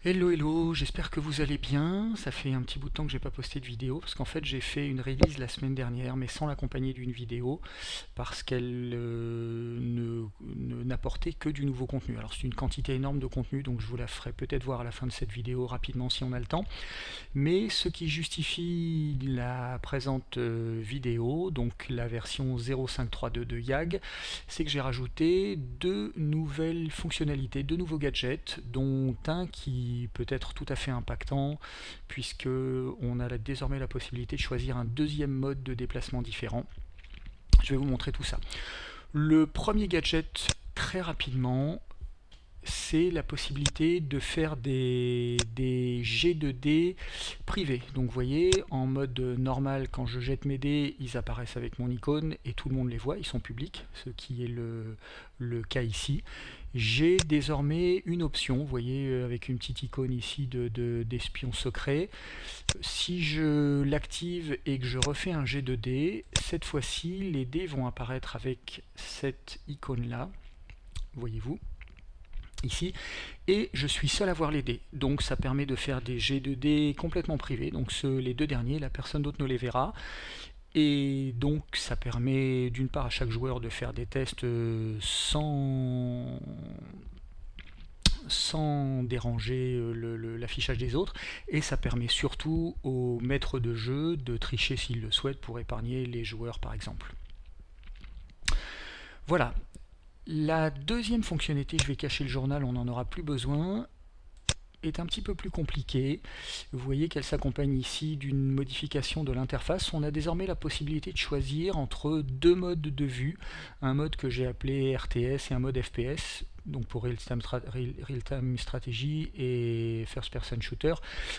Hello hello, j'espère que vous allez bien. Ça fait un petit bout de temps que j'ai pas posté de vidéo parce qu'en fait j'ai fait une release la semaine dernière mais sans l'accompagner d'une vidéo parce qu'elle n'apportait que du nouveau contenu. Alors c'est une quantité énorme de contenu donc je vous la ferai peut-être voir à la fin de cette vidéo rapidement si on a le temps. Mais ce qui justifie la présente vidéo, donc la version 0.5.3.2 de YAG, c'est que j'ai rajouté deux nouvelles fonctionnalités, deux nouveaux gadgets, dont un qui peut être tout à fait impactant, puisque on a désormais la possibilité de choisir un deuxième mode de déplacement différent. Je vais vous montrer tout ça. Le premier gadget, très rapidement, c'est la possibilité de faire des jets de dés privés. Donc vous voyez, en mode normal, quand je jette mes dés, ils apparaissent avec mon icône et tout le monde les voit, ils sont publics, ce qui est le cas ici. J'ai désormais une option, vous voyez, avec une petite icône ici d'espion secret. Si je l'active et que je refais un jet de dés, cette fois-ci, les dés vont apparaître avec cette icône-là, voyez-vous ici, et je suis seul à voir les dés, donc ça permet de faire des jets de dés complètement privés, donc les deux derniers, la personne d'autre ne les verra, et donc ça permet d'une part à chaque joueur de faire des tests sans déranger l'affichage des autres, et ça permet surtout au maître de jeu de tricher s'il le souhaite pour épargner les joueurs par exemple. Voilà. La deuxième fonctionnalité, je vais cacher le journal, on n'en aura plus besoin, est un petit peu plus compliquée. Vous voyez qu'elle s'accompagne ici d'une modification de l'interface. On a désormais la possibilité de choisir entre deux modes de vue, un mode que j'ai appelé RTS et un mode FPS, donc pour Real-Time Strategy et First Person Shooter.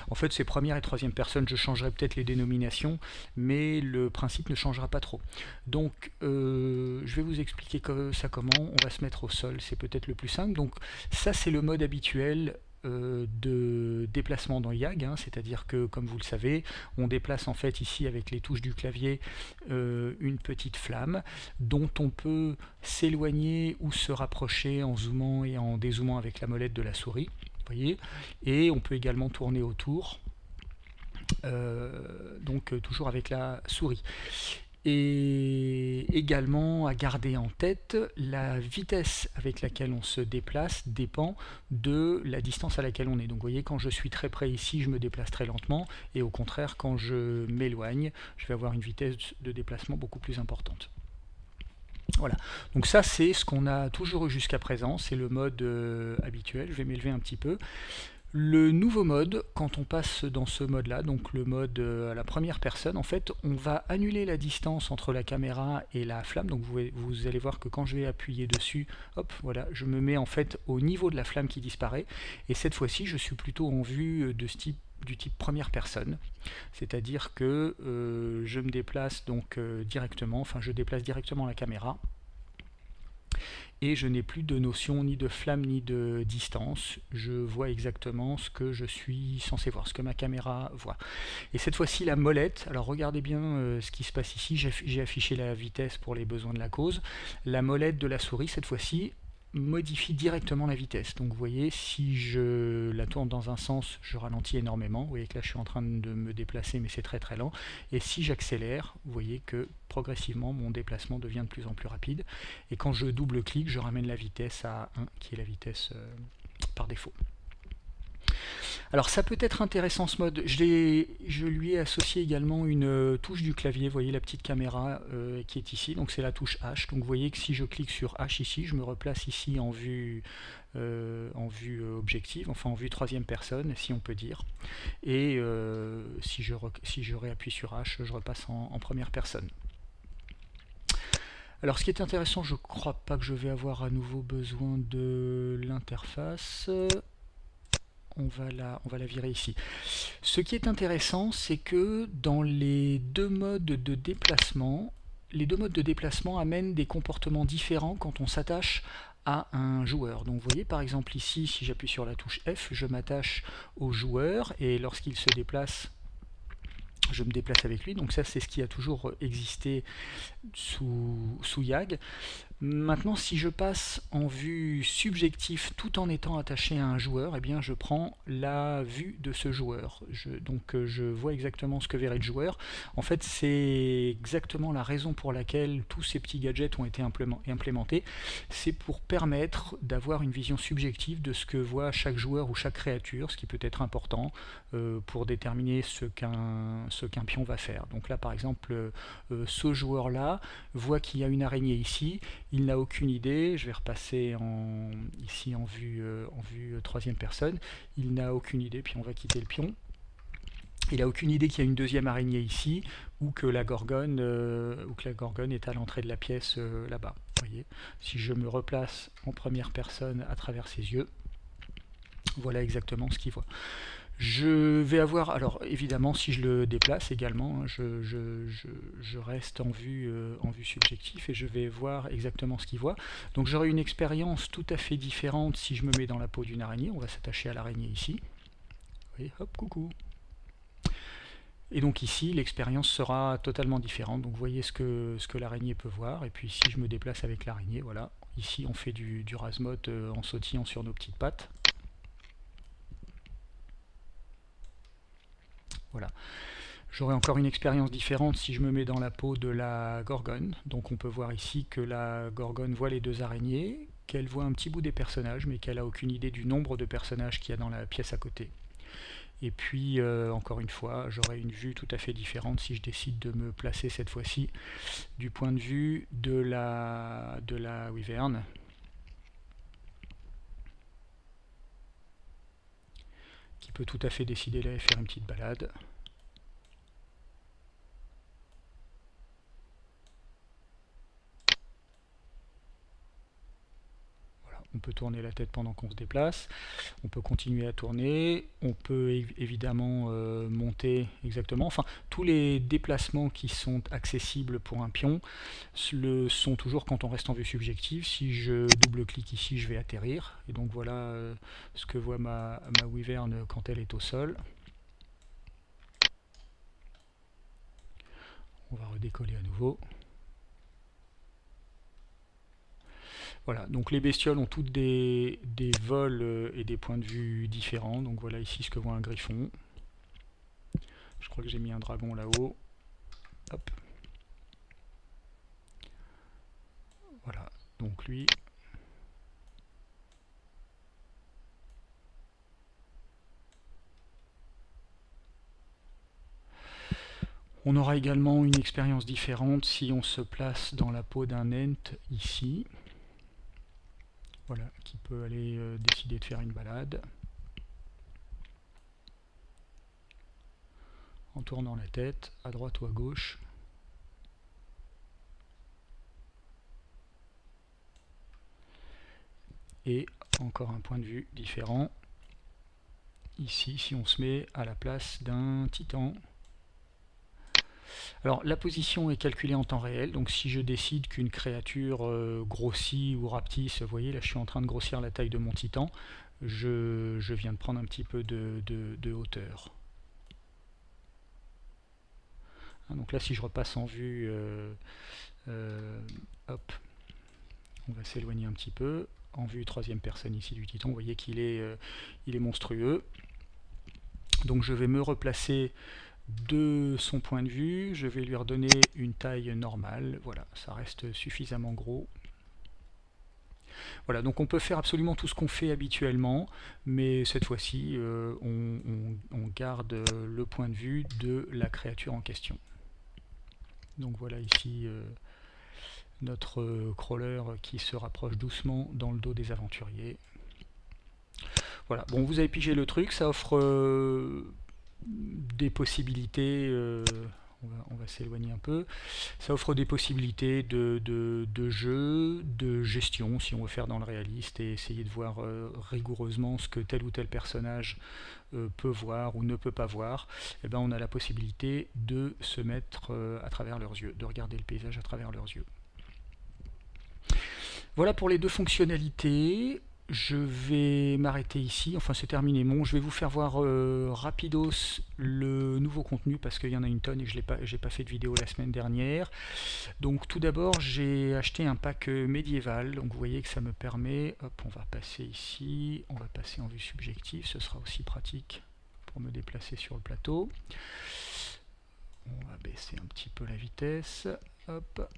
En fait, c'est première et troisième personne, je changerai peut-être les dénominations, mais le principe ne changera pas trop. Donc, je vais vous expliquer ça comment. On va se mettre au sol, c'est peut-être le plus simple. Donc, ça, c'est le mode habituel de déplacement dans YAG, hein, c'est-à-dire que comme vous le savez, on déplace en fait ici avec les touches du clavier une petite flamme dont on peut s'éloigner ou se rapprocher en zoomant et en dézoomant avec la molette de la souris, voyez, et on peut également tourner autour, donc toujours avec la souris. Et également à garder en tête, la vitesse avec laquelle on se déplace dépend de la distance à laquelle on est. Donc vous voyez, quand je suis très près ici, je me déplace très lentement, et au contraire, quand je m'éloigne, je vais avoir une vitesse de déplacement beaucoup plus importante. Voilà, donc ça c'est ce qu'on a toujours eu jusqu'à présent, c'est le mode habituel. Je vais m'élever un petit peu. Le nouveau mode, quand on passe dans ce mode-là, donc le mode à la première personne, en fait, on va annuler la distance entre la caméra et la flamme. Donc vous allez voir que quand je vais appuyer dessus, hop, voilà, je me mets en fait au niveau de la flamme qui disparaît. Et cette fois-ci, je suis plutôt en vue de ce type du type première personne, c'est-à-dire que je me déplace donc directement, enfin je déplace directement la caméra, et je n'ai plus de notion ni de flamme ni de distance. Je vois exactement ce que je suis censé voir, ce que ma caméra voit. Et cette fois-ci, la molette, alors regardez bien ce qui se passe ici, j'ai affiché la vitesse pour les besoins de la cause. La molette de la souris, cette fois-ci, modifie directement la vitesse. Donc vous voyez, si je la tourne dans un sens, je ralentis énormément. Vous voyez que là je suis en train de me déplacer, mais c'est très très lent. Et si j'accélère, vous voyez que progressivement mon déplacement devient de plus en plus rapide. Et quand je double-clique, je ramène la vitesse à 1, qui est la vitesse par défaut. Alors ça peut être intéressant ce mode, je lui ai associé également une touche du clavier, vous voyez la petite caméra qui est ici, donc c'est la touche H, donc vous voyez que si je clique sur H ici, je me replace ici en vue objective, enfin en vue troisième personne si on peut dire, et si je réappuie sur H, je repasse en première personne. Alors ce qui est intéressant, je crois pas que je vais avoir à nouveau besoin de l'interface. On va la virer ici. Ce qui est intéressant, c'est que dans les deux modes de déplacement, les deux modes de déplacement amènent des comportements différents quand on s'attache à un joueur. Donc vous voyez par exemple ici, si j'appuie sur la touche F, je m'attache au joueur, et lorsqu'il se déplace, je me déplace avec lui. Donc ça c'est ce qui a toujours existé sous YAG. Maintenant, si je passe en vue subjective tout en étant attaché à un joueur, eh bien je prends la vue de ce joueur. Donc je vois exactement ce que verrait le joueur. En fait, c'est exactement la raison pour laquelle tous ces petits gadgets ont été implémentés. C'est pour permettre d'avoir une vision subjective de ce que voit chaque joueur ou chaque créature, ce qui peut être important pour déterminer ce qu'un pion va faire. Donc là, par exemple, ce joueur-là voit qu'il y a une araignée ici. Il n'a aucune idée, je vais repasser ici en vue troisième personne, il n'a aucune idée, puis on va quitter le pion. Il n'a aucune idée qu'il y a une deuxième araignée ici, ou que la gorgone est à l'entrée de la pièce là-bas. Voyez, si je me replace en première personne à travers ses yeux, voilà exactement ce qu'il voit. Je vais avoir, alors évidemment si je le déplace également, hein, je reste en vue subjective et je vais voir exactement ce qu'il voit. Donc j'aurai une expérience tout à fait différente si je me mets dans la peau d'une araignée. On va s'attacher à l'araignée ici. Vous voyez, hop, coucou. Et donc ici, l'expérience sera totalement différente. Donc vous voyez ce que l'araignée peut voir. Et puis si je me déplace avec l'araignée, voilà. Ici on fait du Razmot en sautillant sur nos petites pattes. Voilà. J'aurai encore une expérience différente si je me mets dans la peau de la gorgone. Donc on peut voir ici que la gorgone voit les deux araignées, qu'elle voit un petit bout des personnages, mais qu'elle n'a aucune idée du nombre de personnages qu'il y a dans la pièce à côté. Et puis, encore une fois, j'aurai une vue tout à fait différente si je décide de me placer cette fois-ci du point de vue de la wyvern. Qui peut tout à fait décider d'aller faire une petite balade. On peut tourner la tête pendant qu'on se déplace, on peut continuer à tourner, on peut évidemment monter exactement, enfin tous les déplacements qui sont accessibles pour un pion le sont toujours quand on reste en vue subjective. Si je double-clique ici, je vais atterrir, et donc voilà ce que voit ma wyvern quand elle est au sol. On va redécoller à nouveau. Voilà, donc les bestioles ont toutes des vols et des points de vue différents. Donc voilà ici ce que voit un griffon. Je crois que j'ai mis un dragon là-haut. Hop. Voilà, donc lui. On aura également une expérience différente si on se place dans la peau d'un ent ici. Voilà, qui peut aller décider de faire une balade. En tournant la tête, à droite ou à gauche. Et encore un point de vue différent. Ici, si on se met à la place d'un titan. Alors la position est calculée en temps réel, donc si je décide qu'une créature grossit ou rapetisse, vous voyez là je suis en train de grossir la taille de mon titan, je viens de prendre un petit peu de hauteur. Donc là si je repasse en vue, hop, on va s'éloigner un petit peu, en vue troisième personne ici du titan, vous voyez qu'il est, il est monstrueux. Donc je vais me replacer de son point de vue, je vais lui redonner une taille normale, voilà, ça reste suffisamment gros. Voilà, donc on peut faire absolument tout ce qu'on fait habituellement, mais cette fois-ci, on garde le point de vue de la créature en question. Donc voilà ici notre crawler qui se rapproche doucement dans le dos des aventuriers. Voilà, bon, vous avez pigé le truc, ça offre des possibilités, on va s'éloigner un peu, ça offre des possibilités de jeu, de gestion, si on veut faire dans le réaliste et essayer de voir rigoureusement ce que tel ou tel personnage peut voir ou ne peut pas voir. Et ben on a la possibilité de se mettre à travers leurs yeux, de regarder le paysage à travers leurs yeux. Voilà pour les deux fonctionnalités. je vais m'arrêter ici, enfin c'est terminé. Bon, je vais vous faire voir rapidos le nouveau contenu parce qu'il y en a une tonne et que j'ai pas fait de vidéo la semaine dernière. Donc tout d'abord j'ai acheté un pack médiéval, donc vous voyez que ça me permet, hop on va passer ici, on va passer en vue subjective, ce sera aussi pratique pour me déplacer sur le plateau. On va baisser un petit peu la vitesse, hop.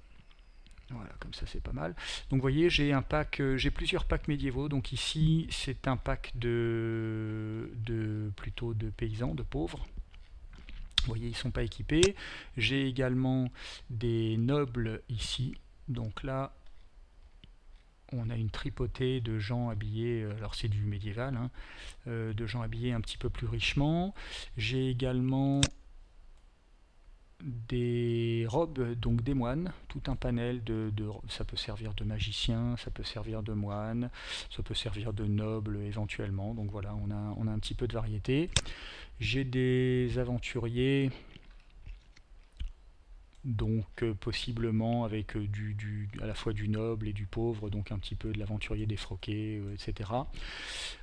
Voilà, comme ça c'est pas mal. Donc vous voyez, j'ai un pack, j'ai plusieurs packs médiévaux. Donc ici, c'est un pack plutôt de paysans, de pauvres. Vous voyez, ils ne sont pas équipés. J'ai également des nobles ici. Donc là, on a une tripotée de gens habillés, alors c'est du médiéval, hein, de gens habillés un petit peu plus richement. J'ai également des robes, donc des moines, tout un panel ça peut servir de magicien, ça peut servir de moine, ça peut servir de noble éventuellement, donc voilà, on a un petit peu de variété. J'ai des aventuriers, donc possiblement avec à la fois du noble et du pauvre, donc un petit peu de l'aventurier défroqué, etc.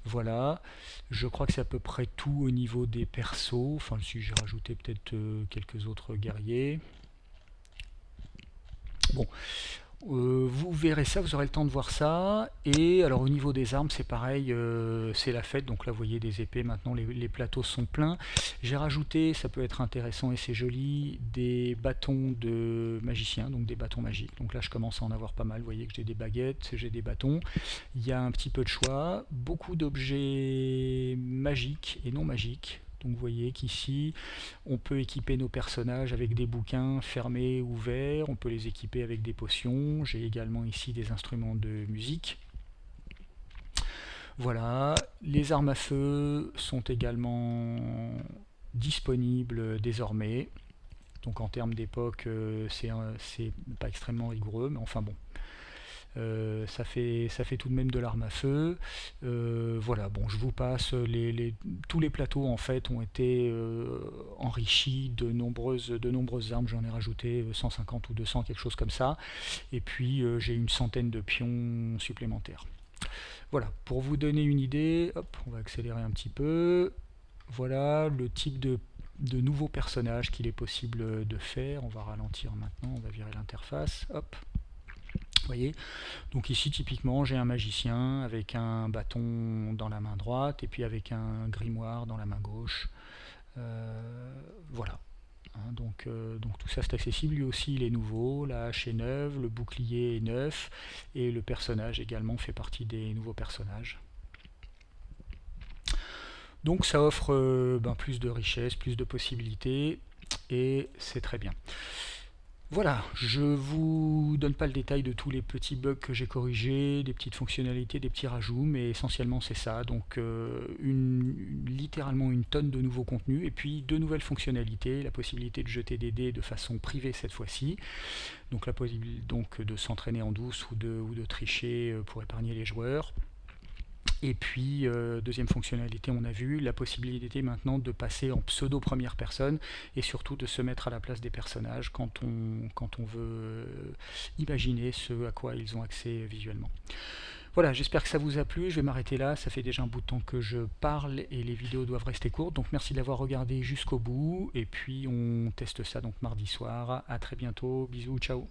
Voilà, je crois que c'est à peu près tout au niveau des persos, enfin si j'ai rajouté peut-être quelques autres guerriers. Bon, vous verrez ça, vous aurez le temps de voir ça. Et alors au niveau des armes, c'est pareil, c'est la fête. Donc là, vous voyez des épées, maintenant les plateaux sont pleins. J'ai rajouté, ça peut être intéressant et c'est joli, des bâtons de magicien, donc des bâtons magiques. Donc là, je commence à en avoir pas mal. Vous voyez que j'ai des baguettes, j'ai des bâtons. Il y a un petit peu de choix, beaucoup d'objets magiques et non magiques. Donc vous voyez qu'ici, on peut équiper nos personnages avec des bouquins fermés ou ouverts, on peut les équiper avec des potions. J'ai également ici des instruments de musique. Voilà, les armes à feu sont également disponibles désormais. Donc en termes d'époque, c'est pas extrêmement rigoureux, mais enfin bon. Ça fait tout de même de l'arme à feu. Voilà, bon, je vous passe. Tous les plateaux en fait ont été enrichis de nombreuses armes. J'en ai rajouté 150 ou 200, quelque chose comme ça. Et puis j'ai une centaine de pions supplémentaires. Voilà, pour vous donner une idée, hop, on va accélérer un petit peu. Voilà le type de nouveaux personnages qu'il est possible de faire. On va ralentir maintenant, on va virer l'interface. Hop. Vous voyez, donc ici typiquement j'ai un magicien avec un bâton dans la main droite et puis avec un grimoire dans la main gauche. Voilà. Hein, donc tout ça c'est accessible, lui aussi il est nouveau, la hache est neuve, le bouclier est neuf et le personnage également fait partie des nouveaux personnages. Donc ça offre plus de richesse, plus de possibilités et c'est très bien. Voilà, je vous donne pas le détail de tous les petits bugs que j'ai corrigés, des petites fonctionnalités, des petits rajouts, mais essentiellement c'est ça. Donc littéralement une tonne de nouveaux contenus et puis deux nouvelles fonctionnalités, la possibilité de jeter des dés de façon privée cette fois-ci, donc la possibilité donc de s'entraîner en douce ou de tricher pour épargner les joueurs. Et puis, deuxième fonctionnalité, on a vu la possibilité maintenant de passer en pseudo première personne et surtout de se mettre à la place des personnages quand on veut imaginer ce à quoi ils ont accès visuellement. Voilà, j'espère que ça vous a plu, je vais m'arrêter là, ça fait déjà un bout de temps que je parle et les vidéos doivent rester courtes, donc merci d'avoir regardé jusqu'au bout, et puis on teste ça donc mardi soir, à très bientôt, bisous, ciao.